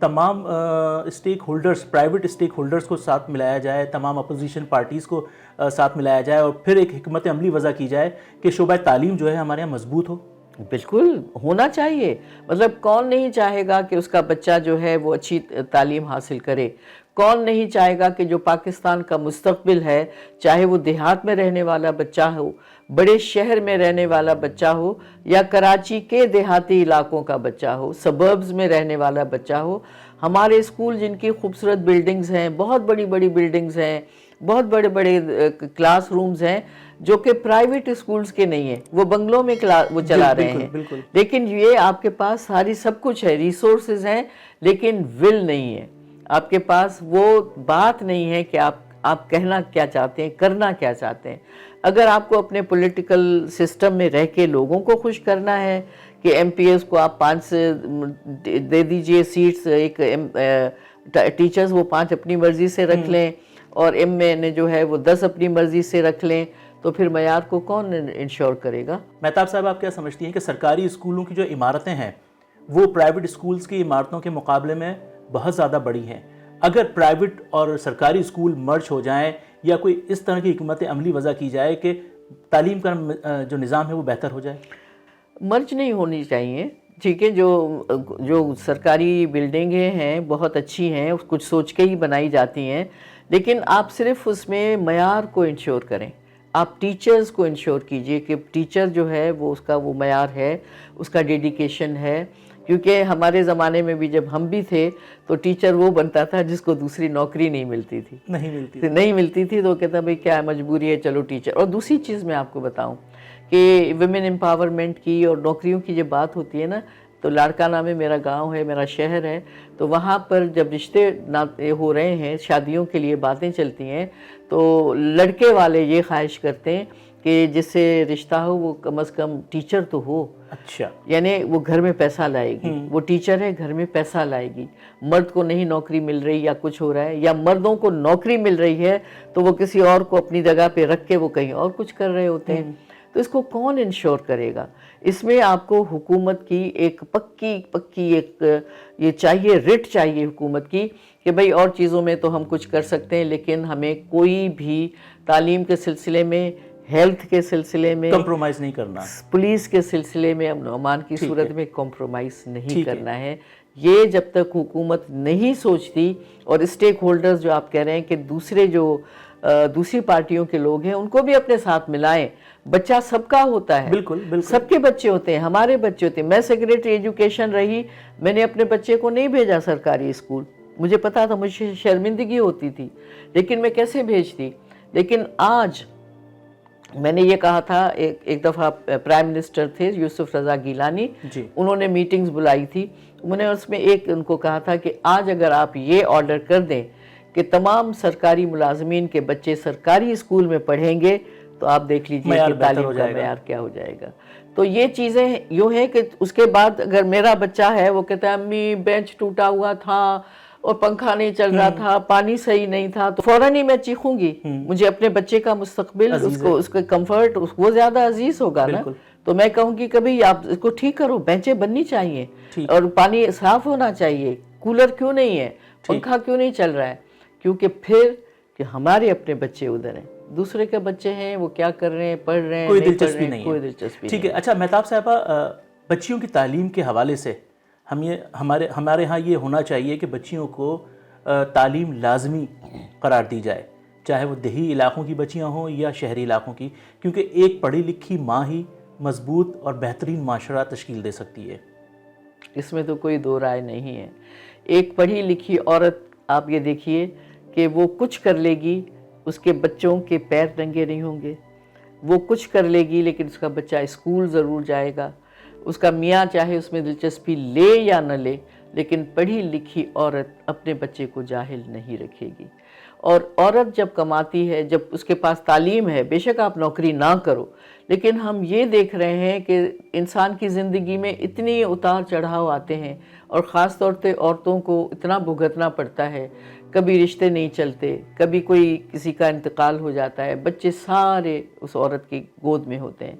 تمام stake holders, private stake holders کو ساتھ ملایا جائے، تمام اپوزیشن پارٹیز کو ساتھ ملایا جائے اور پھر ایک حکمت عملی وضع کی جائے کہ شعبہ تعلیم جو ہے ہمارے یہاں مضبوط ہو؟ بالکل ہونا چاہیے. مطلب کون نہیں چاہے گا کہ اس کا بچہ جو ہے وہ اچھی تعلیم حاصل کرے؟ کون نہیں چاہے گا کہ جو پاکستان کا مستقبل ہے، چاہے وہ دیہات میں رہنے والا بچہ ہو، بڑے شہر میں رہنے والا بچہ ہو، یا کراچی کے دیہاتی علاقوں کا بچہ ہو، سبربز میں رہنے والا بچہ ہو، ہمارے اسکول جن کی خوبصورت بلڈنگز ہیں، بہت بڑی بڑی بلڈنگز ہیں، بہت بڑے بڑے کلاس رومز ہیں جو کہ پرائیویٹ اسکولز کے نہیں ہیں، وہ بنگلوں میں وہ چلا رہے ہیں. بالکل. لیکن یہ آپ کے پاس ساری سب کچھ ہے، ریسورسز ہیں، لیکن ول نہیں ہے. آپ کے پاس وہ بات نہیں ہے کہ آپ کہنا کیا چاہتے ہیں، کرنا کیا چاہتے ہیں. اگر آپ کو اپنے پولیٹیکل سسٹم میں رہ کے لوگوں کو خوش کرنا ہے کہ ایم پی ایس کو آپ 5 سے دے دیجئے سیٹس، ایک ٹیچرز وہ 5 اپنی مرضی سے رکھ لیں اور ایم این اے جو ہے وہ 10 اپنی مرضی سے رکھ لیں، تو پھر معیار کو کون انشور کرے گا؟ مہتاب صاحب، آپ کیا سمجھتی ہیں کہ سرکاری اسکولوں کی جو عمارتیں ہیں وہ پرائیویٹ اسکولز کی عمارتوں کے مقابلے میں بہت زیادہ بڑی ہیں؟ اگر پرائیویٹ اور سرکاری اسکول مرج ہو جائیں یا کوئی اس طرح کی حکمت عملی وضع کی جائے کہ تعلیم کا جو نظام ہے وہ بہتر ہو جائے؟ مرج نہیں ہونی چاہیے. ٹھیک ہے، جو سرکاری بلڈنگیں ہیں بہت اچھی ہیں، کچھ سوچ کے ہی بنائی جاتی ہیں، لیکن آپ صرف اس میں معیار کو انشور کریں. آپ ٹیچرز کو انشور کیجئے کہ ٹیچر جو ہے وہ اس کا وہ معیار ہے، اس کا ڈیڈیکیشن ہے. کیونکہ ہمارے زمانے میں بھی جب ہم بھی تھے تو ٹیچر وہ بنتا تھا جس کو دوسری نوکری نہیں ملتی تھی. نہیں ملتی تھی تو کہتا بھئی کیا مجبوری ہے، چلو ٹیچر. اور دوسری چیز میں آپ کو بتاؤں کہ ویمن امپاورمنٹ کی اور نوکریوں کی جب بات ہوتی ہے نا، تو لاڑکانہ میں میرا گاؤں ہے، میرا شہر ہے، تو وہاں پر جب رشتے ہو رہے ہیں، شادیوں کے لیے باتیں چلتی ہیں، تو لڑکے والے یہ خواہش کرتے ہیں کہ جس سے رشتہ ہو وہ کم از کم ٹیچر تو ہو. اچھا. یعنی وہ گھر میں پیسہ لائے گی، وہ ٹیچر ہے، گھر میں پیسہ لائے گی. مرد کو نہیں نوکری مل رہی یا کچھ ہو رہا ہے، یا مردوں کو نوکری مل رہی ہے تو وہ کسی اور کو اپنی جگہ پہ رکھ کے وہ کہیں اور کچھ کر رہے ہوتے ہیں. تو اس کو کون انشور کرے گا؟ اس میں آپ کو حکومت کی ایک پکی ایک یہ چاہیے، رٹ چاہیے حکومت کی کہ بھئی اور چیزوں میں تو ہم کچھ کر سکتے ہیں، لیکن ہمیں کوئی بھی تعلیم کے سلسلے میں، ہیلتھ کے سلسلے میں کمپرومائز نہیں کرنا، پولیس کے سلسلے میں، امن و امان کی صورت میں کمپرومائز نہیں کرنا ہے. یہ جب تک حکومت نہیں سوچتی، اور اسٹیک ہولڈرز جو آپ کہہ رہے ہیں کہ دوسری پارٹیوں کے لوگ ہیں ان کو بھی اپنے ساتھ ملائیں. بچہ سب کا ہوتا ہے، بالکل سب کے بچے ہوتے ہیں، ہمارے بچے ہوتے ہیں. میں سیکریٹری ایجوکیشن رہی، میں نے اپنے بچے کو نہیں بھیجا سرکاری اسکول. مجھے پتا تھا، مجھے شرمندگی ہوتی تھی، لیکن میں کیسے بھیجتی. لیکن آج میں نے یہ کہا تھا، ایک دفعہ پرائم منسٹر تھے یوسف رضا گیلانی، انہوں نے میٹنگز بلائی تھی. میں نے اس میں ان کو کہا تھا کہ آج اگر آپ یہ آرڈر کر دیں کہ تمام سرکاری ملازمین کے بچے سرکاری اسکول میں پڑھیں گے تو آپ دیکھ لیجئے کہ تعلیم کا معیار کیا ہو جائے گا. تو یہ چیزیں یوں ہیں کہ اس کے بعد اگر میرا بچہ ہے وہ کہتا ہے امی بینچ ٹوٹا ہوا تھا اور پنکھا نہیں چل رہا تھا، پانی صحیح نہیں تھا، تو فوراً ہی میں چیخوں گی. مجھے اپنے بچے کا مستقبل، اس کا کمفرٹ وہ زیادہ عزیز ہوگا نا. تو میں کہوں گی کہ بھئی آپ اس کو ٹھیک کرو، بینچیں بننی چاہیے اور پانی صاف ہونا چاہیے. کولر کیوں نہیں ہے، پنکھا کیوں نہیں چل رہا ہے؟ کیونکہ پھر کہ ہمارے اپنے بچے ادھر ہیں، دوسرے کے بچے ہیں وہ کیا کر رہے ہیں، پڑھ رہے ہیں، کوئی دلچسپی نہیں ہے. کوئی دلچسپی نہیں. ٹھیک ہے. اچھا مہتاب صاحبہ، بچیوں کی تعلیم کے حوالے سے ہمارے ہاں یہ ہونا چاہیے کہ بچیوں کو تعلیم لازمی قرار دی جائے، چاہے وہ دیہی علاقوں کی بچیاں ہوں یا شہری علاقوں کی، کیونکہ ایک پڑھی لکھی ماں ہی مضبوط اور بہترین معاشرہ تشکیل دے سکتی ہے. اس میں تو کوئی دو رائے نہیں ہے. ایک پڑھی لکھی عورت آپ یہ دیکھیے کہ وہ کچھ کر لے گی، اس کے بچوں کے پیر ننگے نہیں ہوں گے. وہ کچھ کر لے گی لیکن اس کا بچہ اسکول ضرور جائے گا. اس کا میاں چاہے اس میں دلچسپی لے یا نہ لے، لیکن پڑھی لکھی عورت اپنے بچے کو جاہل نہیں رکھے گی. اور عورت جب کماتی ہے، جب اس کے پاس تعلیم ہے، بے شک آپ نوکری نہ کرو، لیکن ہم یہ دیکھ رہے ہیں کہ انسان کی زندگی میں اتنی اتار چڑھاؤ آتے ہیں، اور خاص طور پہ عورتوں کو اتنا بھگتنا پڑتا ہے. کبھی رشتے نہیں چلتے، کبھی کوئی کسی کا انتقال ہو جاتا ہے، بچے سارے اس عورت کی گود میں ہوتے ہیں.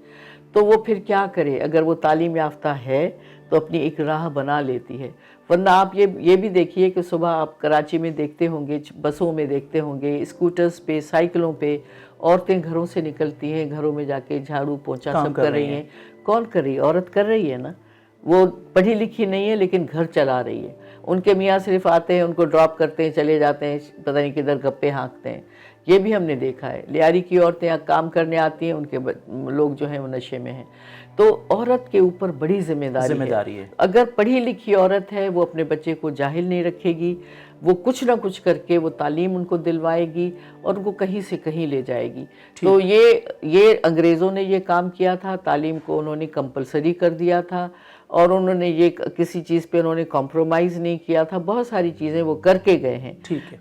تو وہ پھر کیا کرے؟ اگر وہ تعلیم یافتہ ہے تو اپنی ایک راہ بنا لیتی ہے. ورنہ آپ یہ بھی دیکھیے کہ صبح آپ کراچی میں دیکھتے ہوں گے، بسوں میں دیکھتے ہوں گے، اسکوٹرز پہ، سائیکلوں پہ عورتیں گھروں سے نکلتی ہیں، گھروں میں جا کے جھاڑو پوچھا سب کر رہی ہیں. کون کر رہی ہے؟ عورت کر رہی ہے نا. وہ پڑھی لکھی نہیں ہے لیکن گھر چلا رہی ہے. ان کے میاں صرف آتے ہیں، ان کو ڈراپ کرتے ہیں، چلے جاتے ہیں، پتہ نہیں کدھر گپے ہانکتے ہیں. یہ بھی ہم نے دیکھا ہے. لیاری کی عورتیں کام کرنے آتی ہیں، ان کے لوگ جو ہیں وہ نشے میں ہیں. تو عورت کے اوپر بڑی ذمہ داری ہے. اگر پڑھی لکھی عورت ہے وہ اپنے بچے کو جاہل نہیں رکھے گی، وہ کچھ نہ کچھ کر کے وہ تعلیم ان کو دلوائے گی اور ان کو کہیں سے کہیں لے جائے گی. تو یہ انگریزوں نے یہ کام کیا تھا، تعلیم کو انہوں نے کمپلسری کر دیا تھا اور انہوں نے یہ کسی چیز پہ انہوں نے کمپرومائز نہیں کیا تھا. بہت ساری چیزیں وہ کر کے گئے ہیں.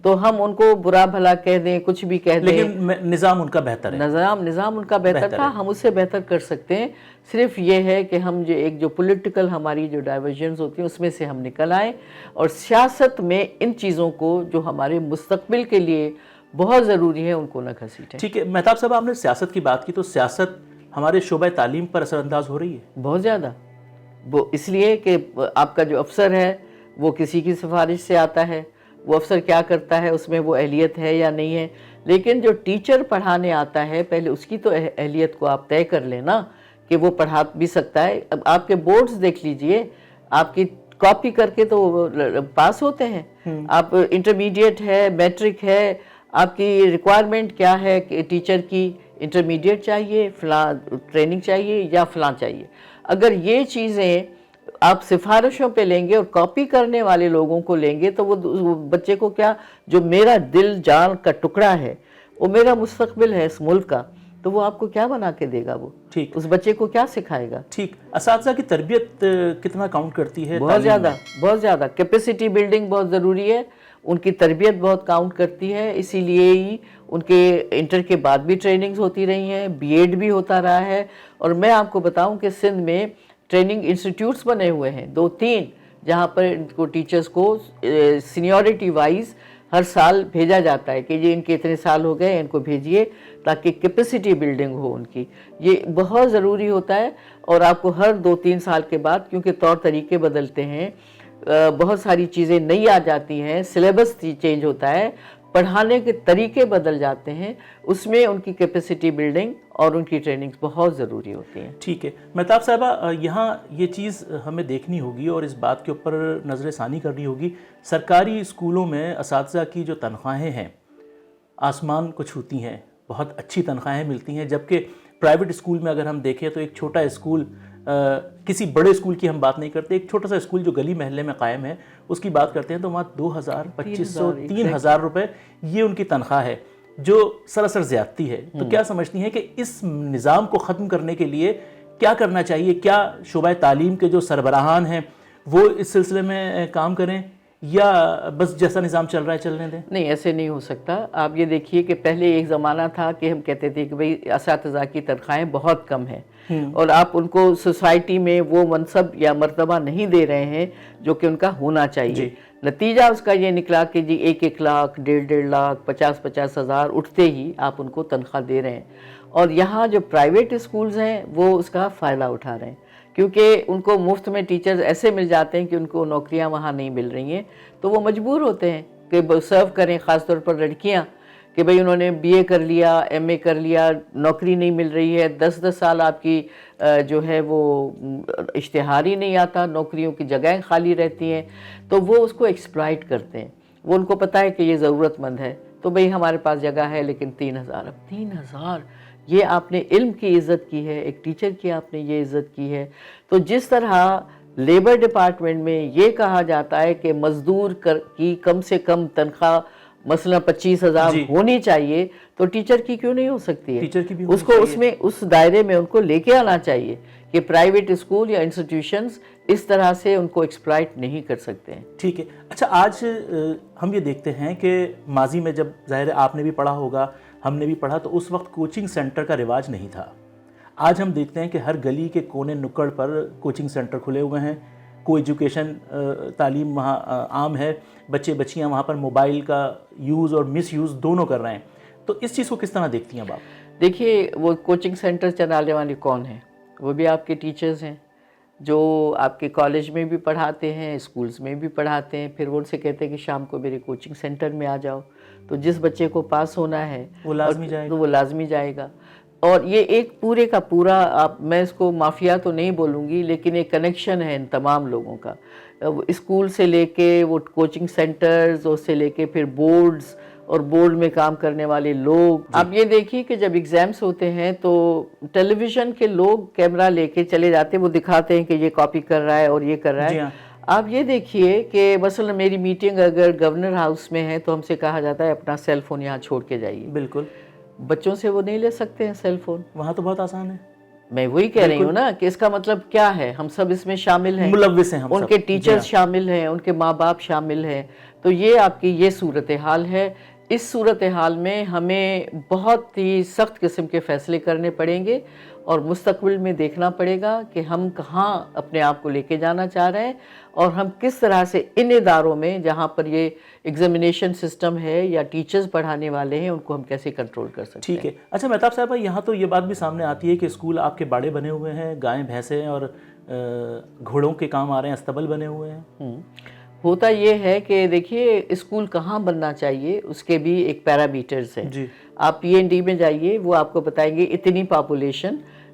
تو ہم ان کو برا بھلا کہہ دیں، کچھ بھی کہہ دیں، لیکن نظام ان کا بہتر ہے. نظام ان کا بہتر تھا. ہم اس سے بہتر کر سکتے ہیں. صرف یہ ہے کہ ہم جو پولیٹیکل ہماری جو ڈائیورژنز ہوتی ہیں اس میں سے ہم نکل آئیں اور سیاست میں ان چیزوں کو جو ہمارے مستقبل کے لیے بہت ضروری ہے ان کو نہ گھسیٹیں. ٹھیک ہے مہتاب صاحب، آپ نے سیاست کی بات کی تو سیاست ہمارے شعبہ تعلیم پر اثر انداز ہو رہی ہے؟ بہت زیادہ. وہ اس لیے کہ آپ کا جو افسر ہے وہ کسی کی سفارش سے آتا ہے. وہ افسر کیا کرتا ہے، اس میں وہ اہلیت ہے یا نہیں ہے. لیکن جو ٹیچر پڑھانے آتا ہے پہلے اس کی تو اہلیت کو آپ طے کر لینا کہ وہ پڑھا بھی سکتا ہے. اب آپ کے بورڈز دیکھ لیجئے، آپ کی کاپی کر کے تو وہ پاس ہوتے ہیں. آپ انٹرمیڈیٹ ہے، میٹرک ہے، آپ کی ریکوائرمنٹ کیا ہے کہ ٹیچر کی انٹرمیڈیٹ چاہیے، فلاں ٹریننگ چاہیے یا فلاں چاہیے. اگر یہ چیزیں آپ سفارشوں پہ لیں گے اور کاپی کرنے والے لوگوں کو لیں گے تو وہ بچے کو کیا، جو میرا دل جان کا ٹکڑا ہے، وہ میرا مستقبل ہے اس ملک کا، تو وہ آپ کو کیا بنا کے دے گا؟ وہ اس بچے کو کیا سکھائے گا؟ ٹھیک. اساتذہ کی تربیت کتنا کاؤنٹ کرتی ہے؟ بہت زیادہ، بہت زیادہ. کیپیسٹی بلڈنگ بہت ضروری ہے. ان کی تربیت بہت کاؤنٹ کرتی ہے. اسی لیے ہی ان کے انٹر کے بعد بھی ٹریننگز ہوتی رہی ہیں، بی ایڈ بھی ہوتا رہا ہے. اور میں آپ کو بتاؤں کہ سندھ میں ٹریننگ انسٹیٹیوٹس بنے ہوئے ہیں 2-3، جہاں پر ان کو ٹیچرز کو سینیورٹی وائز ہر سال بھیجا جاتا ہے کہ یہ ان کے اتنے سال ہو گئے، ان کو بھیجئے تاکہ کیپیسٹی بلڈنگ ہو ان کی. یہ بہت ضروری ہوتا ہے. اور آپ کو ہر 2-3 سال کے بعد، کیونکہ طور طریقے بدلتے ہیں، بہت ساری چیزیں نئی آ جاتی ہیں، سلیبس چینج ہوتا ہے، پڑھانے کے طریقے بدل جاتے ہیں، اس میں ان کی کیپیسٹی بلڈنگ اور ان کی ٹریننگز بہت ضروری ہوتی ہیں. ٹھیک ہے مہتاب صاحبہ، یہاں یہ چیز ہمیں دیکھنی ہوگی اور اس بات کے اوپر نظر ثانی کرنی ہوگی. سرکاری اسکولوں میں اساتذہ کی جو تنخواہیں ہیں آسمان کو چھوتی ہیں، بہت اچھی تنخواہیں ملتی ہیں. جبکہ پرائیویٹ اسکول میں اگر ہم دیکھیں تو ایک چھوٹا اسکول، کسی بڑے اسکول کی ہم بات نہیں کرتے، ایک چھوٹا سا اسکول جو گلی محلے میں قائم ہے اس کی بات کرتے ہیں تو وہاں 2,000، 2,500، 3,000 روپے یہ ان کی تنخواہ ہے، جو سراسر زیادتی ہے. تو کیا سمجھتی ہیں کہ اس نظام کو ختم کرنے کے لیے کیا کرنا چاہیے؟ کیا شعبہ تعلیم کے جو سربراہان ہیں وہ اس سلسلے میں کام کریں یا بس جیسا نظام چل رہا ہے چلنے دیں؟ نہیں، ایسے نہیں ہو سکتا. آپ یہ دیکھیے کہ پہلے ایک زمانہ تھا کہ ہم کہتے تھے کہ بھئی اساتذہ کی تنخواہیں بہت کم ہیں اور آپ ان کو سوسائٹی میں وہ منصب یا مرتبہ نہیں دے رہے ہیں جو کہ ان کا ہونا چاہیے. نتیجہ اس کا یہ نکلا کہ جی 1-1 لاکھ، 1.5 لاکھ، 50-50 ہزار اٹھتے ہی آپ ان کو تنخواہ دے رہے ہیں. اور یہاں جو پرائیویٹ اسکولز ہیں وہ اس کا فائدہ اٹھا رہے ہیں، کیونکہ ان کو مفت میں ٹیچرز ایسے مل جاتے ہیں کہ ان کو نوکریاں وہاں نہیں مل رہی ہیں، تو وہ مجبور ہوتے ہیں کہ سرو کریں. خاص طور پر لڑکیاں کہ بھئی انہوں نے بی اے کر لیا، ایم اے کر لیا، نوکری نہیں مل رہی ہے، 10-10 سال آپ کی جو ہے وہ اشتہار ہی نہیں آتا، نوکریوں کی جگہیں خالی رہتی ہیں، تو وہ اس کو ایکسپلائٹ کرتے ہیں. وہ ان کو پتہ ہے کہ یہ ضرورت مند ہے، تو بھئی ہمارے پاس جگہ ہے لیکن 3,000. اب 3,000 یہ آپ نے علم کی عزت کی ہے، ایک ٹیچر کی آپ نے یہ عزت کی ہے. تو جس طرح لیبر ڈپارٹمنٹ میں یہ کہا جاتا ہے کہ مزدور کی کم سے کم تنخواہ مثلا 25,000 ہونی چاہیے، تو ٹیچر کی کیوں نہیں ہو سکتی ہے؟ ٹیچر کی بھی اس کو اس دائرے میں ان کو لے کے آنا چاہیے کہ پرائیویٹ اسکول یا انسٹیٹیوشنز اس طرح سے ان کو ایکسپلائٹ نہیں کر سکتے ہیں. ٹھیک ہے. اچھا، آج ہم یہ دیکھتے ہیں کہ ماضی میں جب ظاہر آپ نے بھی پڑھا ہوگا، ہم نے بھی پڑھا، تو اس وقت کوچنگ سینٹر کا رواج نہیں تھا. آج ہم دیکھتے ہیں کہ ہر گلی کے کونے نکڑ پر کوچنگ سینٹر کھلے ہوئے ہیں. کو ایجوکیشن تعلیم وہاں عام ہے. بچے بچیاں وہاں پر موبائل کا یوز اور مس یوز دونوں کر رہے ہیں. تو اس چیز کو کس طرح دیکھتی ہیں آپ؟ دیکھیے، وہ کوچنگ سینٹر چلانے والے کون ہیں؟ وہ بھی آپ کے ٹیچرز ہیں. جو آپ کے کالج میں بھی پڑھاتے ہیں، اسکولز میں بھی پڑھاتے ہیں، پھر وہ ان سے کہتے ہیں کہ شام کو میرے کوچنگ سینٹر میں آ جاؤ. تو جس بچے کو پاس ہونا ہے وہ لازمی جائے گا. وہ لازمی جائے گا. اور یہ ایک پورے کا پورا میں اس کو مافیا تو نہیں بولوں گی، لیکن ایک کنیکشن ہے ان تمام لوگوں کا، اسکول سے لے کے وہ کوچنگ سینٹرز، اور سے لے کے پھر بورڈز اور بورڈ میں کام کرنے والے لوگ. آپ یہ دیکھیے کہ جب ایگزامس ہوتے ہیں تو ٹیلی ویژن کے لوگ کیمرہ لے کے چلے جاتے ہیں، وہ دکھاتے ہیں کہ یہ کاپی کر رہا ہے اور یہ کر رہا ہے. آپ یہ دیکھیے کہ مثلا میری میٹنگ اگر گورنر ہاؤس میں ہے تو ہم سے کہا جاتا ہے اپنا سیل فون یہاں چھوڑ کے جائیے. بالکل. بچوں سے وہ نہیں لے سکتے ہیں سیل فون. وہاں تو بہت آسان ہے. میں وہی کہہ رہی ہوں نا کہ اس کا مطلب کیا ہے، ہم سب اس میں شامل ہیں، ملوث ہیں ہم ان سب. کے ٹیچرز شامل ہیں، ان کے ماں باپ شامل ہیں. تو یہ آپ کی یہ صورتحال ہے. اس صورتحال میں ہمیں بہت ہی سخت قسم کے فیصلے کرنے پڑیں گے، اور مستقبل میں دیکھنا پڑے گا کہ ہم کہاں اپنے آپ کو لے کے جانا چاہ رہے ہیں، اور ہم کس طرح سے ان اداروں میں جہاں پر یہ ایگزامینیشن سسٹم ہے یا ٹیچرز پڑھانے والے ہیں ان کو ہم کیسے کنٹرول کر سکتے ہیں. ٹھیک ہے. اچھا مہتاب صاحبہ، یہاں تو یہ بات بھی سامنے آتی ہے کہ اسکول آپ کے باڑے بنے ہوئے ہیں، گائیں بھینسیں اور گھوڑوں کے کام آ رہے ہیں، استبل بنے ہوئے ہیں. ہوتا یہ ہے کہ دیکھیے اسکول کہاں بننا چاہیے اس کے بھی ایک پیرامیٹرز ہیں. آپ پی این ڈی میں جائیے، وہ آپ کو بتائیں گے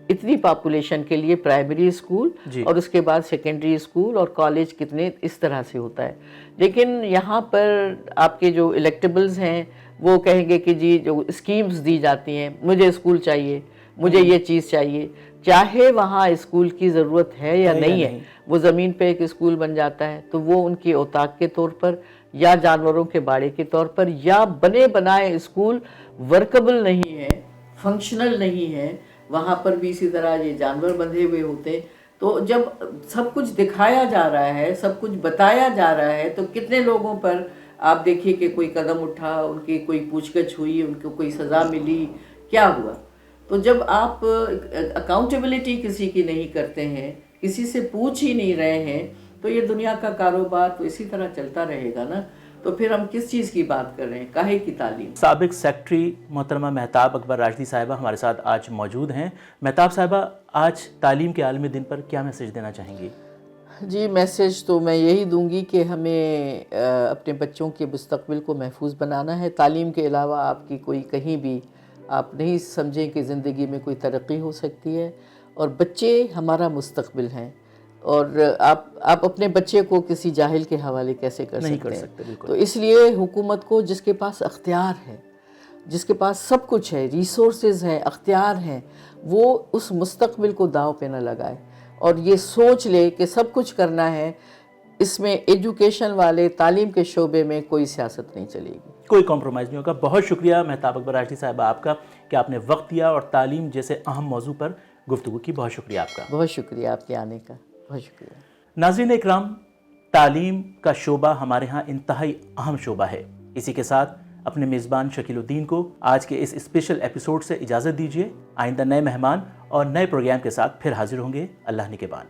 اتنی پاپولیشن کے لیے پرائمری اسکول، اور اس کے بعد سیکنڈری اسکول اور کالج کتنے، اس طرح سے ہوتا ہے. لیکن یہاں پر آپ کے جو الیکٹیبلز ہیں وہ کہیں گے کہ جی جو اسکیمز دی جاتی ہیں، مجھے اسکول چاہیے، مجھے یہ چیز چاہیے، چاہے وہاں اسکول کی ضرورت ہے یا نہیں ہے. وہ زمین پہ ایک اسکول بن جاتا ہے تو وہ ان کی اوتاق کے طور پر یا جانوروں کے باڑے کے طور پر، یا بنے بنائے اسکول ورکبل نہیں ہے، فنکشنل نہیں ہے، وہاں پر بھی اسی طرح یہ جانور بندھے ہوئے ہوتے. تو جب سب کچھ دکھایا جا رہا ہے، سب کچھ بتایا جا رہا ہے، تو کتنے لوگوں پر آپ دیکھیے کہ کوئی قدم اٹھا، ان کی کوئی پوچھ گچھ ہوئی، ان کو کوئی سزا ملی، کیا ہوا. تو جب آپ اکاؤنٹیبلٹی کسی کی نہیں کرتے ہیں، کسی سے پوچھ ہی نہیں رہے ہیں، تو یہ دنیا کا کاروبار تو اسی طرح چلتا رہے گا نا. تو پھر ہم کس چیز کی بات کر رہے ہیں، کاہے کی تعلیم. سابق سیکٹری محترمہ مہتاب اکبر راشدی صاحبہ ہمارے ساتھ آج موجود ہیں. مہتاب صاحبہ، آج تعلیم کے عالمی دن پر کیا میسیج دینا چاہیں گی؟ جی میسیج تو میں یہی دوں گی کہ ہمیں اپنے بچوں کے مستقبل کو محفوظ بنانا ہے. تعلیم کے علاوہ آپ کی کوئی کہیں بھی آپ نہیں سمجھیں کہ زندگی میں کوئی ترقی ہو سکتی ہے، اور بچے ہمارا مستقبل ہیں، اور آپ اپنے بچے کو کسی جاہل کے حوالے کیسے کر سکتے ہیں. تو اس لیے حکومت کو، جس کے پاس اختیار ہے، جس کے پاس سب کچھ ہے، ریسورسز ہیں، اختیار ہیں، وہ اس مستقبل کو داؤ پہ نہ لگائے، اور یہ سوچ لے کہ سب کچھ کرنا ہے. اس میں ایجوکیشن والے تعلیم کے شعبے میں کوئی سیاست نہیں چلے گی، کوئی کمپرومائز نہیں ہوگا. بہت شکریہ مہتاب اکبر راشدی صاحبہ آپ کا کہ آپ نے وقت دیا اور تعلیم جیسے اہم موضوع پر گفتگو کی. بہت شکریہ آپ کا. بہت شکریہ آپ کے آنے کا، بہت شکریہ. ناظرین اکرام، تعلیم کا شعبہ ہمارے ہاں انتہائی اہم شعبہ ہے. اسی کے ساتھ اپنے میزبان شکیل الدین کو آج کے اس اسپیشل ایپیسوڈ سے اجازت دیجیے. آئندہ نئے مہمان اور نئے پروگرام کے ساتھ پھر حاضر ہوں گے. اللہ نگہبان.